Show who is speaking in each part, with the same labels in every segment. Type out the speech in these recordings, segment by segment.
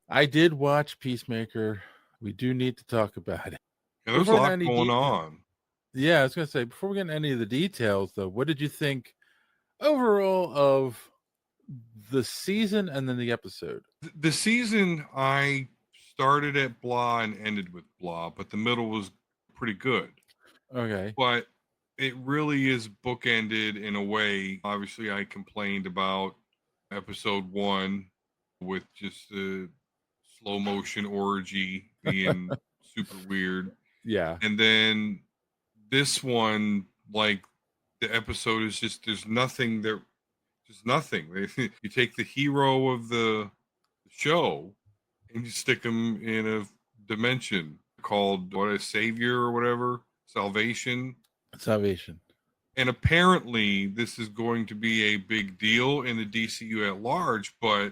Speaker 1: I did watch Peacemaker. We do need to talk about it.
Speaker 2: Yeah, there's a
Speaker 1: Before we get
Speaker 2: lot
Speaker 1: any
Speaker 2: going
Speaker 1: details,
Speaker 2: on.
Speaker 1: yeah, I was gonna say before we get into any of the details, though, what did you think overall of the season and then the episode?
Speaker 2: The season, I started at blah and ended with blah, but the middle was pretty good.
Speaker 1: Okay,
Speaker 2: But it really is bookended in a way. Obviously, I complained about episode one with just the slow motion orgy being super weird.
Speaker 1: yeah,
Speaker 2: And then this one, like, the episode is just, there's nothing there, just nothing. You take the hero of the show and you stick him in a dimension called what, a savior or whatever, salvation.
Speaker 1: Salvation.
Speaker 2: And apparently this is going to be a big deal in the DCU at large, but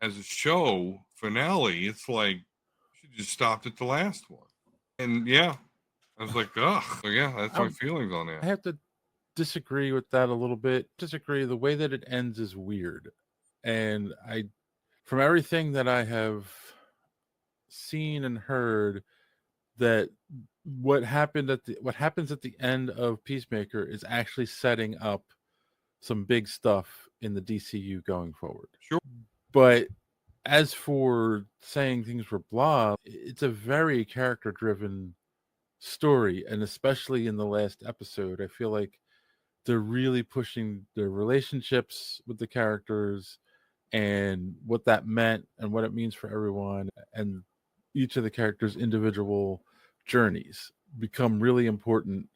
Speaker 2: as a show finale, it's like you should just stopped at the last one. And yeah, I was like, ugh. So yeah, that's my
Speaker 1: I,
Speaker 2: feelings on
Speaker 1: I
Speaker 2: that.
Speaker 1: have to disagree with that a little bit. Disagree. The way that it ends is weird, and from everything that I have seen and heard, that what happens at the end of Peacemaker is actually setting up some big stuff in the DCU going forward.
Speaker 2: Sure.
Speaker 1: But as for saying things were blah, it's a very character driven story, and especially in the last episode, I feel like they're really pushing their relationships with the characters and what that meant and what it means for everyone, and each of the characters' individual journeys become really important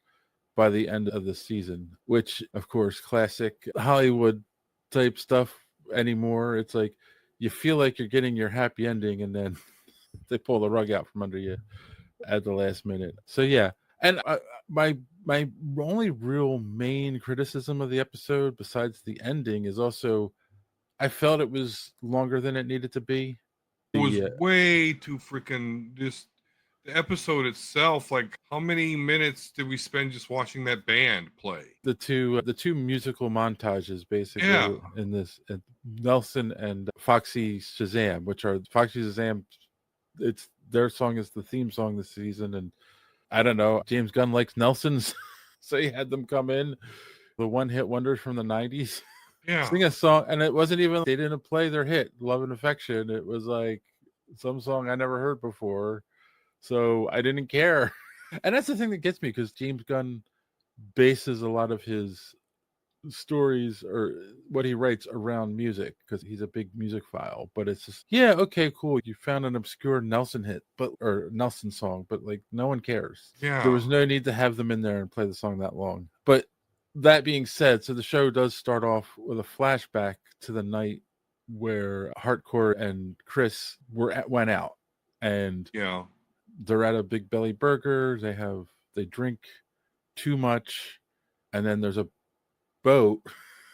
Speaker 1: by the end of the season, which of course classic Hollywood type stuff anymore. It's like you feel like you're getting your happy ending and then they pull the rug out from under you at the last minute. So yeah, and my my only real main criticism of the episode, besides the ending, is also I felt it was longer than it needed to be.
Speaker 2: It was
Speaker 1: The
Speaker 2: way too freaking just the episode itself. Like, how many minutes did we spend just watching that band play?
Speaker 1: the two musical montages
Speaker 2: Yeah.
Speaker 1: basically in this, Nelson and Foxy Shazam, which are Foxy Shazam. It's their song is the theme song this season, and I don't know. James Gunn likes Nelson's, so he had them come in, the one hit wonders from the '90s,
Speaker 2: Yeah.
Speaker 1: sing a song, and it wasn't even they didn't play their hit "Love and Affection." It was like some song I never heard before, so I didn't care. And that's the thing that gets me, because James Gunn bases a lot of his stories or what he writes around music because he's a big music file. But it's just, yeah, okay, cool, you found an obscure Nelson hit, but or Nelson song, but like no one cares. There
Speaker 2: Yeah.
Speaker 1: was no need to have them in there and play the song that long. But that being said, so the show does start off with a flashback to the night where Hardcore and Chris went out, and
Speaker 2: Yeah.
Speaker 1: they're at a Big Belly Burger. They drink too much, and then there's a boat,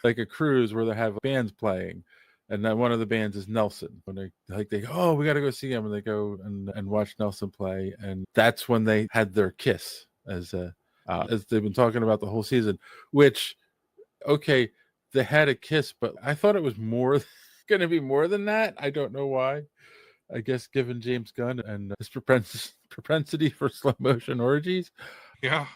Speaker 1: like a cruise, where they have bands playing, and then one of the bands is Nelson. When they go, oh, we got to go see him, and they go and watch Nelson play, and that's when they had their kiss, as they've been talking about the whole season. Which, okay, they had a kiss, but I thought it was more going to be more than that. I don't know why. I guess given James Gunn and his propensity for slow motion orgies,
Speaker 2: Yeah.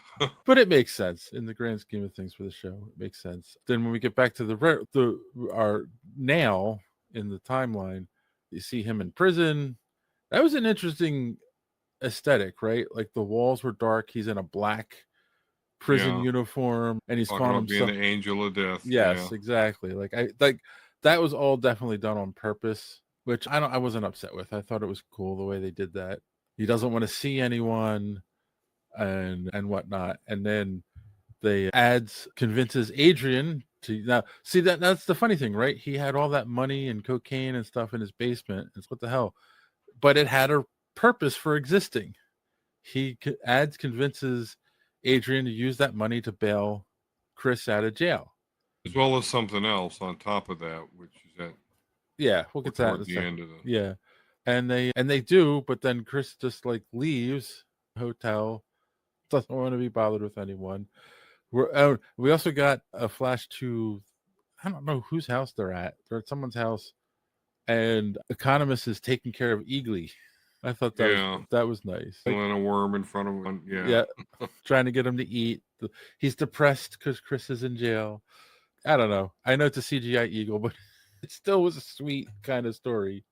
Speaker 1: but it makes sense in the grand scheme of things for the show. It makes sense. Then when we get back to our now in the timeline, you see him in prison. That was an interesting aesthetic, right? Like the walls were dark. He's in a black prison
Speaker 2: Yeah.
Speaker 1: uniform, and he's
Speaker 2: Talking
Speaker 1: calling
Speaker 2: about being
Speaker 1: himself.
Speaker 2: the angel of death. Yeah.
Speaker 1: Yes, exactly. Like that was all definitely done on purpose, which I wasn't upset with. I thought it was cool the way they did that. He doesn't want to see anyone and whatnot, and then they ads convinces Adrian to now see that's the funny thing, right? He had all that money and cocaine and stuff in his basement. It's what the hell, but it had a purpose for existing. Ads convinces Adrian to use that money to bail Chris out of jail.
Speaker 2: As well as something else on top of that, which is at
Speaker 1: Yeah, we'll get to that in
Speaker 2: toward
Speaker 1: a
Speaker 2: the end
Speaker 1: second.
Speaker 2: of the.
Speaker 1: Yeah, and they do, but then Chris just like leaves the hotel, doesn't want to be bothered with anyone. We also got a flash to, I don't know whose house they're at. They're at someone's house, and Economist is taking care of Eagly. I thought
Speaker 2: Yeah.
Speaker 1: that was nice. Like,
Speaker 2: Killing a worm in front of him.
Speaker 1: yeah,
Speaker 2: Yeah.
Speaker 1: trying to get him to eat. He's depressed because Chris is in jail. I don't know. I know it's a CGI eagle, but it still was a sweet kind of story.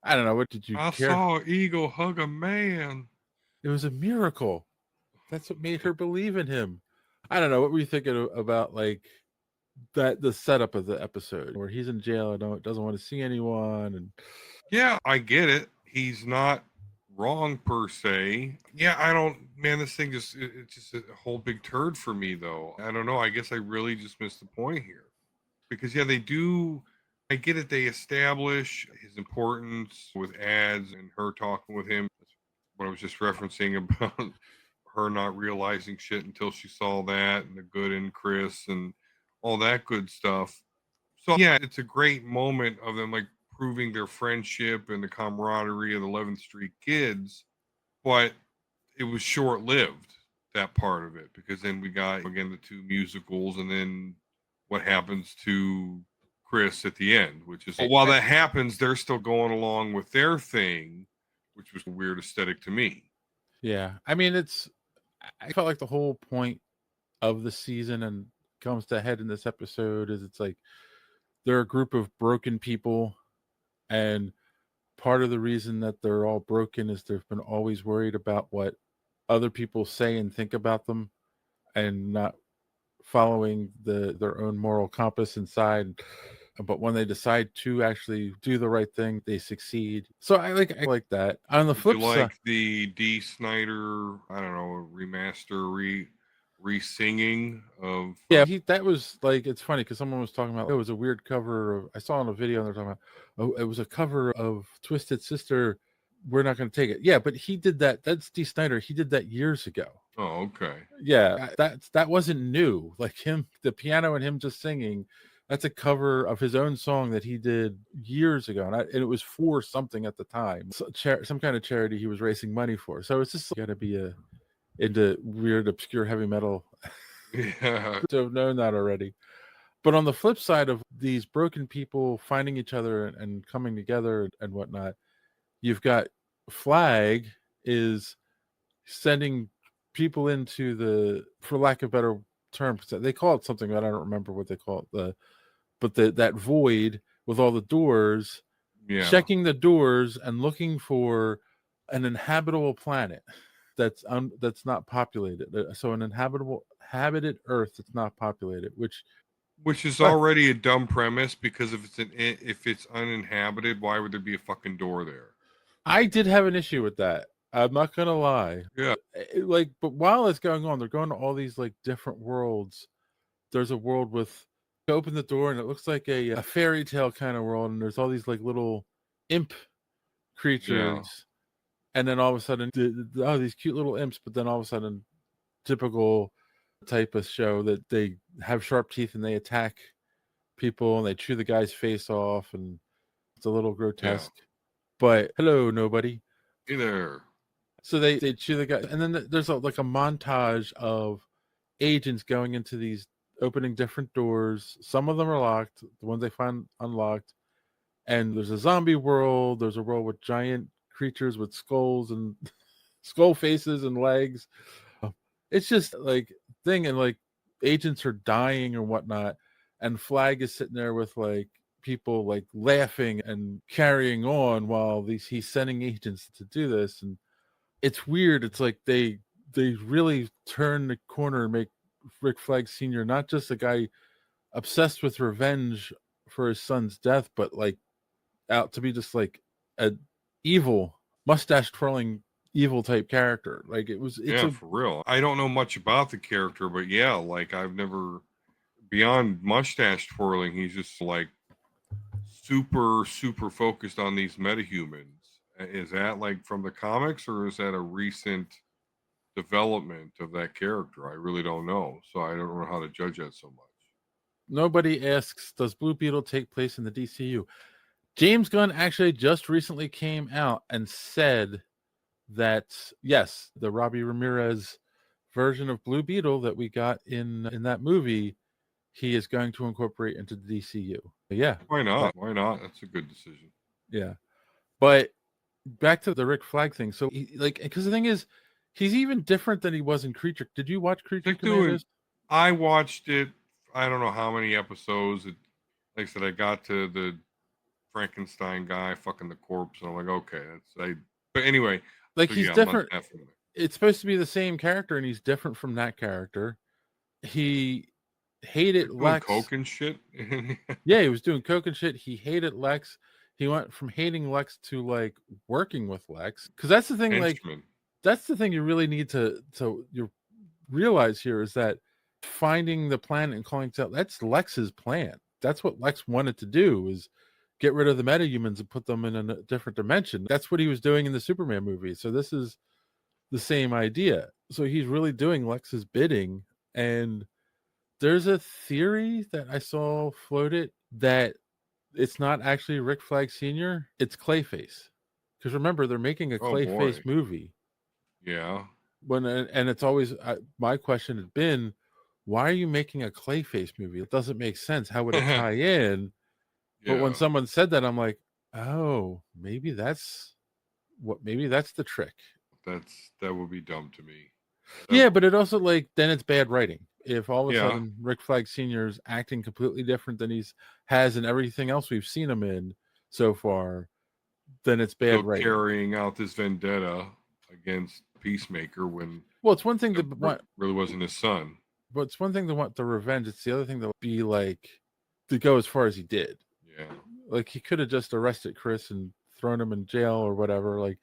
Speaker 1: I don't know. What did you
Speaker 2: I
Speaker 1: care?
Speaker 2: saw an eagle hug a man.
Speaker 1: It was a miracle. That's what made her believe in him. I don't know. What were you thinking about, like, that the setup of the episode where he's in jail and doesn't want to see anyone? And
Speaker 2: Yeah, I get it. He's not wrong per se. Yeah, I don't, man, this thing it's just a whole big turd for me, though. I don't know. I guess I really just missed the point here. Because, yeah, they do, I get it. They establish his importance with ads and her talking with him. That's what I was just referencing about her not realizing shit until she saw that and the good in Chris and all that good stuff. So yeah, it's a great moment of them like proving their friendship and the camaraderie of the 11th Street kids, but it was short lived, that part of it, because then we got again the two musicals and then what happens to Chris at the end, which is while that happens, they're still going along with their thing, which was a weird aesthetic to me.
Speaker 1: yeah, I mean, I felt like the whole point of the season and comes to a head in this episode is it's like they're a group of broken people, and part of the reason that they're all broken is they've been always worried about what other people say and think about them, and not following their own moral compass inside. But when they decide to actually do the right thing, they succeed. So I like that. On the
Speaker 2: Did you
Speaker 1: flip side,
Speaker 2: like the D. Snyder, I don't know, remaster, re-singing of?
Speaker 1: yeah, that was like, it's funny because someone was talking about, it was a weird cover of, I saw on a video and they're talking about, oh, it was a cover of Twisted Sister. We're not going to take it. Yeah, but he did that. That's D. Snyder. He did that years ago.
Speaker 2: Oh, okay.
Speaker 1: Yeah, that wasn't new. Like him, the piano and him just singing. That's a cover of his own song that he did years ago, and it was for something at the time, some kind of charity he was raising money for. So it's just got to be into weird, obscure heavy metal
Speaker 2: Yeah.
Speaker 1: to have known that already. But on the flip side of these broken people finding each other and coming together and whatnot, you've got Flag is sending people into the, for lack of better term, they call it something that I don't remember what they call it, but that void with all the doors,
Speaker 2: Yeah.
Speaker 1: checking the doors and looking for an inhabitable planet that's not populated. So an habited Earth that's not populated,
Speaker 2: which is already a dumb premise, because if it's uninhabited, why would there be a fucking door there?
Speaker 1: I did have an issue with that. I'm not gonna lie.
Speaker 2: Yeah.
Speaker 1: Like, but while it's going on, they're going to all these like different worlds. There's a world with, open the door and it looks like a fairy tale kind of world, and there's all these like little imp creatures, and then all of a sudden, oh, these cute little imps, but then all of a sudden, typical type of show that they have sharp teeth and they attack people and they chew the guy's face off, and it's a little grotesque. But hello, nobody.
Speaker 2: Hey there.
Speaker 1: So they chew the guy, and then there's like a montage of agents going into these, opening different doors. Some of them are locked, the ones they find unlocked. And there's a zombie world, there's a world with giant creatures with skulls and skull faces and legs. It's just like thing, and like agents are dying or whatnot, and Flag is sitting there with like people like laughing and carrying on while he's sending agents to do this. And it's weird. It's like they really turn the corner and make Rick Flagg Sr. not just a guy obsessed with revenge for his son's death, but like out to be just like a evil, mustache twirling evil type character. Like
Speaker 2: For real. I don't know much about the character, but yeah, like I've never, beyond mustache twirling, he's just like super, super focused on these metahumans. Is that like from the comics, or is that a recent development of that character? I really don't know. So I don't know how to judge that so much.
Speaker 1: Nobody asks, does Blue Beetle take place in the DCU? James Gunn actually just recently came out and said that yes, the Robbie Ramirez version of Blue Beetle that we got in that movie, he is going to incorporate into the DCU. Yeah.
Speaker 2: Why not? Why not? That's a good decision.
Speaker 1: Yeah. But back to the Rick Flag thing. So, because the thing is, he's even different than he was in Creature. Did you watch Creature
Speaker 2: They're doing.
Speaker 1: Commandos?
Speaker 2: I watched it. I don't know how many episodes. Like I said, I got to the Frankenstein guy fucking the corpse, and I'm like, okay, that's I. But anyway,
Speaker 1: Like,
Speaker 2: so
Speaker 1: he's
Speaker 2: yeah, I'm not
Speaker 1: different.
Speaker 2: that familiar.
Speaker 1: It's supposed to be the same character, and he's different from that character. He hated
Speaker 2: They're doing
Speaker 1: Lex.
Speaker 2: coke and shit.
Speaker 1: Yeah, he was doing coke and shit. He hated Lex. He went from hating Lex to like working with Lex. Because that's the thing. Like,
Speaker 2: Henchman.
Speaker 1: that's the thing you really need to you realize here is that finding the planet and calling it out, that's Lex's plan. That's what Lex wanted to do, is get rid of the metahumans and put them in a different dimension. That's what he was doing in the Superman movie. So this is the same idea. So he's really doing Lex's bidding. And there's a theory that I saw floated that it's not actually Rick Flag Sr., it's Clayface. Because remember, they're making a
Speaker 2: Oh boy.
Speaker 1: Clayface movie.
Speaker 2: Yeah.
Speaker 1: And it's always my question has been, why are you making a Clayface movie? It doesn't make sense. How would it tie in? But when
Speaker 2: Yeah.
Speaker 1: someone said that, I'm like, oh, maybe that's the trick.
Speaker 2: That would be dumb to me.
Speaker 1: Yeah, but it also, like, then it's bad writing. If all of a
Speaker 2: Yeah.
Speaker 1: sudden Rick Flag Sr. is acting completely different than has in everything else we've seen him in so far, then it's bad
Speaker 2: Still
Speaker 1: writing.
Speaker 2: carrying out this vendetta against Peacemaker when
Speaker 1: Well, it's one thing to
Speaker 2: it
Speaker 1: want,
Speaker 2: really wasn't his son.
Speaker 1: but it's one thing to want the revenge. It's the other thing to be like, to go as far as he did.
Speaker 2: Yeah.
Speaker 1: Like, he could have just arrested Chris and thrown him in jail or whatever. Like,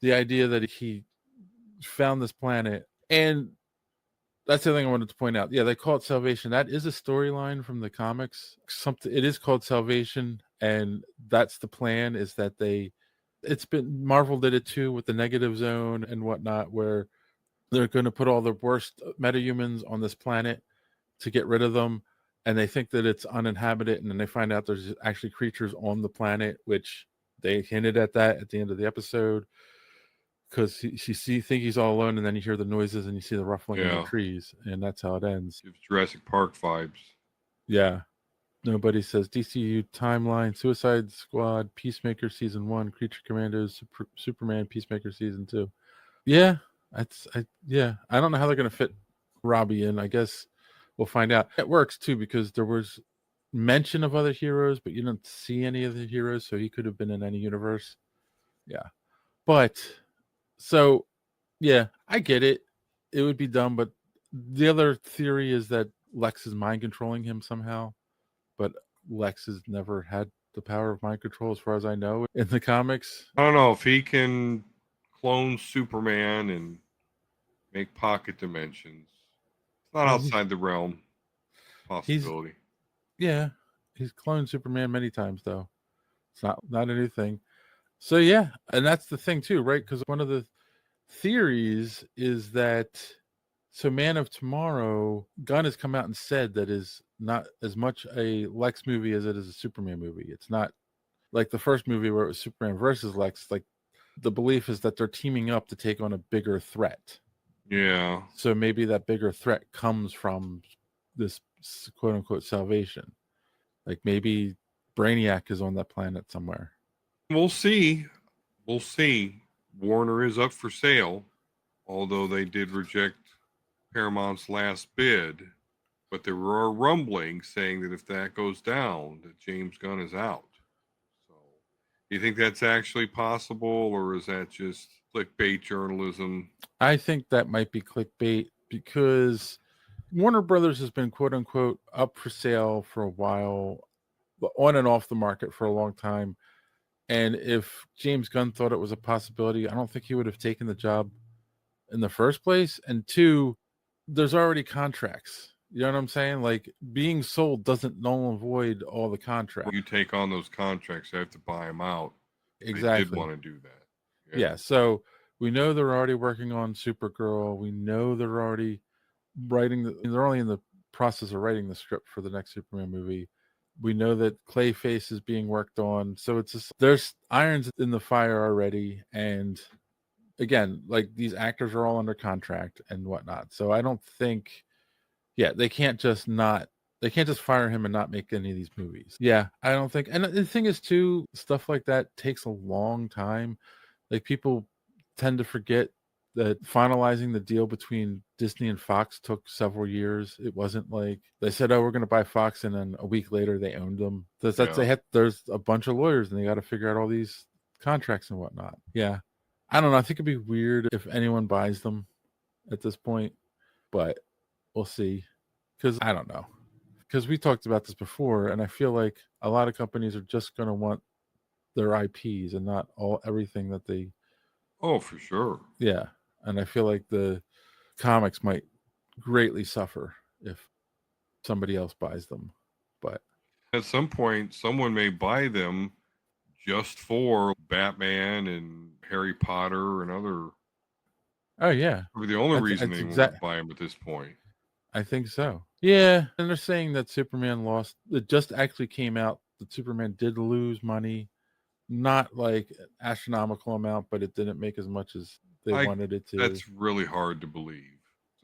Speaker 1: the idea that he found this planet, and that's the other thing I wanted to point out. Yeah, they call it Salvation. That is a storyline from the comics. Something, it is called Salvation, and that's the plan. Is that it's been, Marvel did it too with the Negative Zone and whatnot, where they're going to put all the worst metahumans on this planet to get rid of them, and they think that it's uninhabited, and then they find out there's actually creatures on the planet, which they hinted at that at the end of the episode, because you think he's all alone, and then you hear the noises and you see the ruffling in the trees, and that's how it ends.
Speaker 2: Gives Jurassic Park vibes.
Speaker 1: Yeah. Nobody says DCU timeline, Suicide Squad, Peacemaker season 1, Creature Commandos, Superman, Peacemaker season 2. Yeah, I don't know how they're going to fit Robbie in. I guess we'll find out. It works too, because there was mention of other heroes, but you don't see any of the heroes, so he could have been in any universe. Yeah. But so, yeah, I get it. It would be dumb, but the other theory is that Lex is mind controlling him somehow. But Lex has never had the power of mind control, as far as I know, in the comics.
Speaker 2: I don't know if he can clone Superman and make pocket dimensions. It's not
Speaker 1: Well,
Speaker 2: outside the realm possibility.
Speaker 1: he's cloned Superman many times, though. It's not a new thing. So yeah, and that's the thing too, right? Because one of the theories is that, so Man of Tomorrow, Gunn has come out and said that is not as much a Lex movie as it is a Superman movie. It's not like the first movie where it was Superman versus Lex. Like, the belief is that they're teaming up to take on a bigger threat.
Speaker 2: Yeah.
Speaker 1: So maybe that bigger threat comes from this quote unquote salvation. Like, maybe Brainiac is on that planet somewhere.
Speaker 2: We'll see. We'll see. Warner is up for sale, although they did reject Paramount's last bid. But there were rumblings saying that if that goes down, that James Gunn is out. So, do you think that's actually possible, or is that just clickbait journalism?
Speaker 1: I think that might be clickbait, because Warner Brothers has been quote unquote up for sale for a while, on and off the market for a long time. And if James Gunn thought it was a possibility, I don't think he would have taken the job in the first place. And two, there's already contracts. You know what I'm saying? Like, being sold doesn't null and void all the contracts.
Speaker 2: You take on those contracts, you have to buy them out.
Speaker 1: Exactly.
Speaker 2: They did want to do that.
Speaker 1: Yeah. So we know they're already working on Supergirl. We know they're already they're only in the process of writing the script for the next Superman movie. We know that Clayface is being worked on. So it's just, there's irons in the fire already. And again, like, these actors are all under contract and whatnot. So I don't think, they can't just not They can't just fire him and not make any of these movies. Yeah, I don't think. And the thing is, too, stuff like that takes a long time. Like, people tend to forget that finalizing the deal between Disney and Fox took several years. It wasn't like they said, "Oh, we're going to buy Fox," and then a week later they owned them. There's a bunch of lawyers, and they got to figure out all these contracts and whatnot. Yeah, I don't know. I think it'd be weird if anyone buys them at this point, but we'll see. Because I don't know. Because we talked about this before, and I feel like a lot of companies are just going to want their IPs and not everything that they.
Speaker 2: Oh, for sure.
Speaker 1: Yeah, and I feel like the comics might greatly suffer if somebody else buys them. But
Speaker 2: at some point, someone may buy them just for Batman and Harry Potter and other.
Speaker 1: oh yeah,
Speaker 2: Probably the only reason
Speaker 1: that's
Speaker 2: anyone would buy them at this point.
Speaker 1: I think so. Yeah, and they're saying that Superman lost. It just actually came out that Superman did lose money, not like an astronomical amount, but it didn't make as much as they wanted it to.
Speaker 2: That's really hard to believe.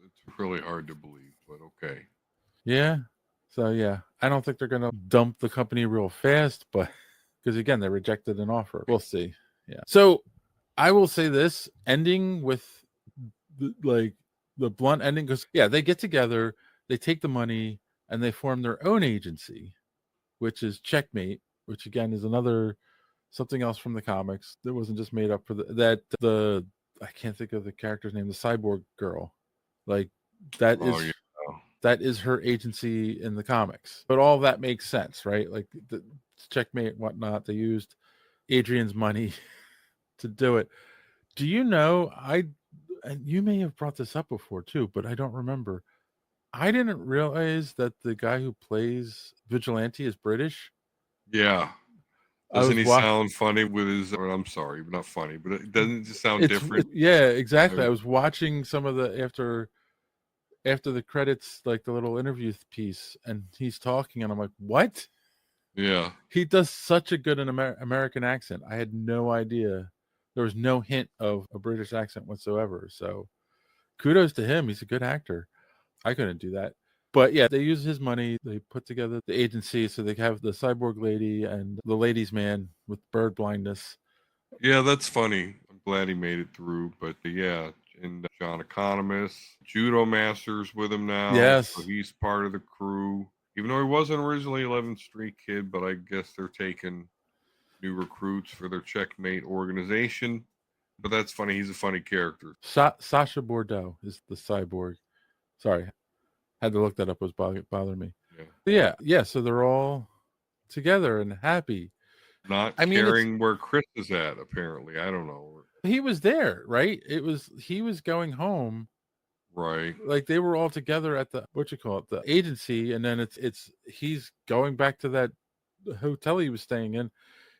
Speaker 2: It's really hard to believe, but okay.
Speaker 1: Yeah. So yeah, I don't think they're gonna dump the company real fast, but because again, they rejected an offer. We'll see. Yeah. So I will say this: ending with the blunt ending, because yeah, they get together, they take the money, and they form their own agency, which is Checkmate, which again is another something else from the comics that wasn't just made up for the I can't think of the character's name, the cyborg girl, like that is.
Speaker 2: Yeah.
Speaker 1: That is her agency in the comics. But all that makes sense, right? Like the Checkmate and whatnot. They used Adrian's money to do it. Do you know, and you may have brought this up before too, but I don't remember. I didn't realize that the guy who plays Vigilante is British.
Speaker 2: Yeah. Doesn't he sound funny with his, or I'm sorry, not funny, but it doesn't just sound different.
Speaker 1: Yeah, exactly. I was watching some of the after the credits, like the little interview piece, and he's talking, and I'm like, what?
Speaker 2: Yeah.
Speaker 1: He does such a good American accent. I had no idea. There was no hint of a British accent whatsoever. So kudos to him. He's a good actor. I couldn't do that. But yeah, they use his money. They put together the agency so they have the cyborg lady and the ladies' man with bird blindness.
Speaker 2: Yeah, that's funny. I'm glad he made it through. But yeah, and John Economist, Judo Masters with him now.
Speaker 1: Yes.
Speaker 2: So he's part of the crew. Even though he wasn't originally 11th Street Kid, but I guess they're taking new recruits for their Checkmate organization. But that's funny. He's a funny character.
Speaker 1: Sasha Bordeaux is the cyborg. Sorry, had to look that up. It was bothering me. Yeah. So they're all together and happy.
Speaker 2: Not caring where Chris is at, apparently. I don't know.
Speaker 1: He was there, right? He was going home.
Speaker 2: Right.
Speaker 1: Like they were all together at the the agency, and then he's going back to that hotel he was staying in.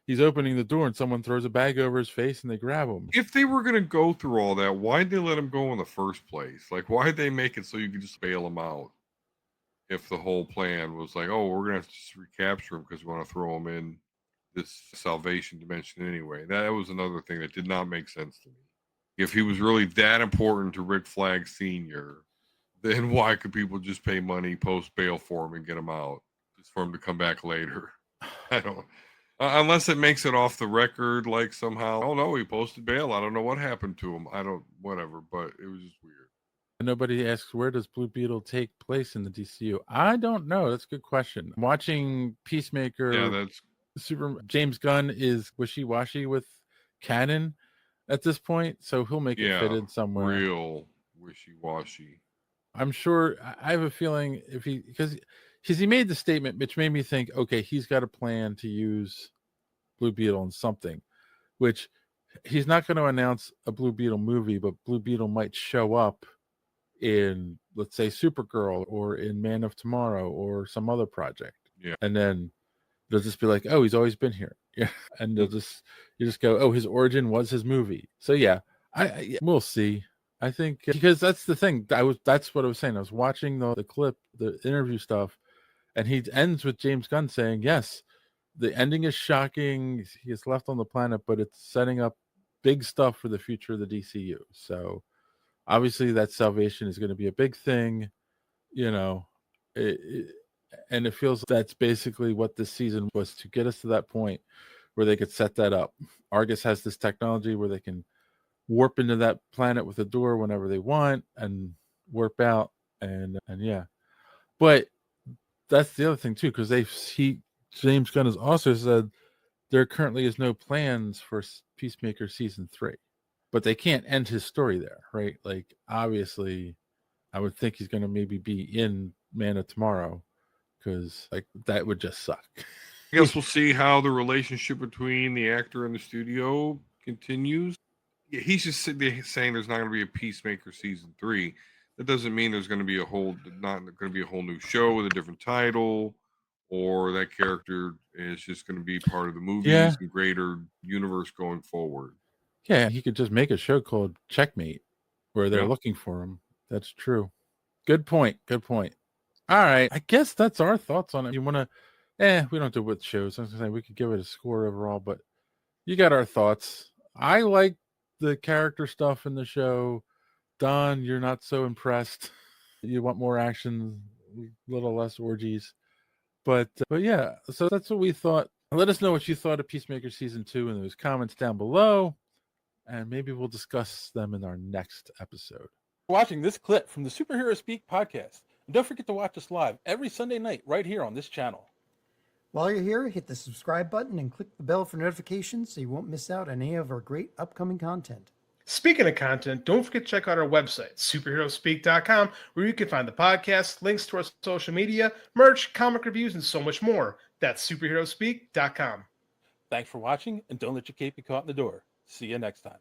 Speaker 1: He's opening the door and someone throws a bag over his face and they grab him.
Speaker 2: If they were gonna go through all that, why'd they let him go in the first place? Like, why'd they make it so you could just bail him out? If the whole plan was like, oh, we're gonna have to just recapture him because we want to throw him in this salvation dimension anyway. That was another thing that did not make sense to me. If he was really that important to Rick Flagg Sr., then why could people just pay money post bail for him and get him out just for him to come back later? I don't. Unless it makes it off the record, like somehow, oh no, he posted bail. I don't know what happened to him. Whatever, but it was just weird.
Speaker 1: Nobody asks, where does Blue Beetle take place in the DCU? I don't know. That's a good question. I'm watching Peacemaker.
Speaker 2: Yeah, that's
Speaker 1: James Gunn is wishy-washy with canon at this point, so he'll make it fit in somewhere.
Speaker 2: Real wishy-washy.
Speaker 1: I'm sure. I have a feeling because he made the statement, which made me think, okay, he's got a plan to use Blue Beetle in something, which he's not going to announce a Blue Beetle movie, but Blue Beetle might show up in, let's say, Supergirl or in Man of Tomorrow or some other project.
Speaker 2: Yeah.
Speaker 1: And then they'll just be like, oh, he's always been here. Yeah. And you just go, oh, his origin was his movie. So yeah, we'll see. I think because that's the thing. That's what I was saying. I was watching the clip, the interview stuff, and he ends with James Gunn saying, yes, the ending is shocking. He is left on the planet, but it's setting up big stuff for the future of the DCU. So obviously that salvation is going to be a big thing. You know, And it feels that's basically what this season was, to get us to that point where they could set that up. Argus has this technology where they can warp into that planet with a door whenever they want and warp out. And yeah. But that's the other thing too, because James Gunn has also said there currently is no plans for Peacemaker season 3, but they can't end his story there, right? Like, obviously, I would think he's going to maybe be in Man of Tomorrow, because like that would just suck.
Speaker 2: I guess we'll see how the relationship between the actor and the studio continues. Yeah, he's just sitting there saying there's not going to be a Peacemaker season 3. That doesn't mean there's going to be not going to be a whole new show with a different title, or that character is just going to be part of the movies and greater universe going forward.
Speaker 1: Yeah, he could just make a show called Checkmate where they're looking for him. That's true. Good point. Good point. All right. I guess that's our thoughts on it. You want to, we don't do with shows. I was going to say we could give it a score overall, but you got our thoughts. I like the character stuff in the show. Don, you're not so impressed. You want more action, a little less orgies. But yeah, so that's what we thought. Let us know what you thought of Peacemaker season 2 in those comments down below, and maybe we'll discuss them in our next episode. Watching this clip from the Superhero Speak podcast, and don't forget to watch us live every Sunday night right here on this channel.
Speaker 3: While you're here, hit the subscribe button and click the bell for notifications so you won't miss out on any of our great upcoming content.
Speaker 4: Speaking of content, don't forget to check out our website, superheroespeak.com, where you can find the podcast, links to our social media, merch, comic reviews, and so much more. That's superheroespeak.com.
Speaker 1: Thanks for watching, and don't let your cape be caught in the door. See you next time.